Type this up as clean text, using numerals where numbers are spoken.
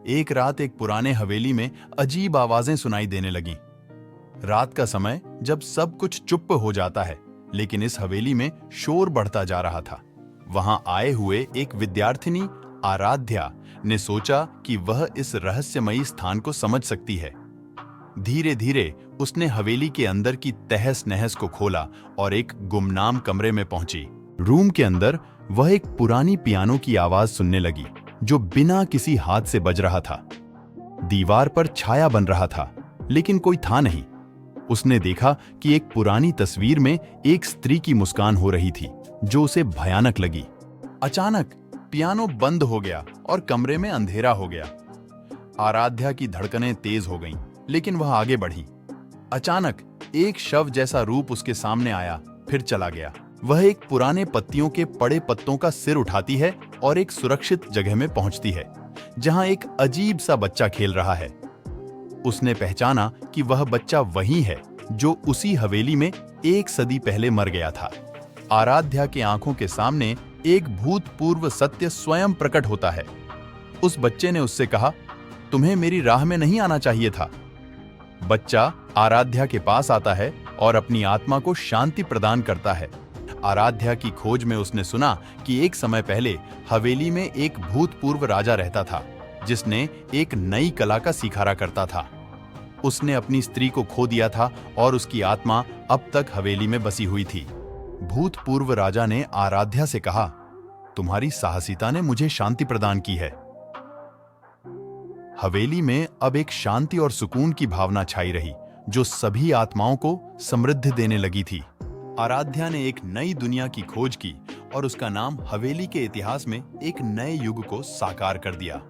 एक रात एक पुराने हवेली में अजीब आवाजें सुनाई देने लगीं। रात का समय जब सब कुछ चुप हो जाता है, लेकिन इस हवेली में शोर बढ़ता जा रहा था। वहां आए हुए एक विद्यार्थिनी आराध्या ने सोचा कि वह इस रहस्यमयी स्थान को समझ सकती है। धीरे धीरे उसने हवेली के अंदर की तहस नहस को खोला और एक गुमनाम कमरे में पहुंची। रूम के अंदर वह एक पुरानी पियानो की आवाज सुनने लगी, जो बिना किसी हाथ से बज रहा था। दीवार पर छाया बन रहा था, लेकिन कोई था नहीं। उसने देखा कि एक पुरानी तस्वीर में एक स्त्री की मुस्कान हो रही थी, जो उसे भयानक लगी। अचानक पियानो बंद हो गया और कमरे में अंधेरा हो गया। आराध्या की धड़कनें तेज हो गईं, लेकिन वह आगे बढ़ी। अचानक एक शव जैसा रूप उसके सामने आया, फिर चला गया। वह एक पुराने पत्तियों के पड़े पत्तों का सिर उठाती है और एक सुरक्षित जगह में पहुंचती है, जहां एक अजीब सा बच्चा खेल रहा है। उसने पहचाना कि वह बच्चा वही है जो उसी हवेली में एक सदी पहले मर गया था। आराध्या की आंखों के सामने एक भूतपूर्व सत्य स्वयं प्रकट होता है। उस बच्चे ने उससे कहा, तुम्हें मेरी राह में नहीं आना चाहिए था। बच्चा आराध्या के पास आता है और अपनी आत्मा को शांति प्रदान करता है। आराध्या की खोज में उसने सुना कि एक समय पहले हवेली में एक भूतपूर्व राजा रहता था, जिसने एक नई कला का सिखारा करता था। उसने अपनी स्त्री को खो दिया था और उसकी आत्मा अब तक हवेली में बसी हुई थी। भूतपूर्व राजा ने आराध्या से कहा, तुम्हारी साहसिकता ने मुझे शांति प्रदान की है। हवेली में अब एक शांति और सुकून की भावना छाई रही, जो सभी आत्माओं को समृद्धि देने लगी थी। आराध्या ने एक नई दुनिया की खोज की और उसका नाम हवेली के इतिहास में एक नए युग को साकार कर दिया।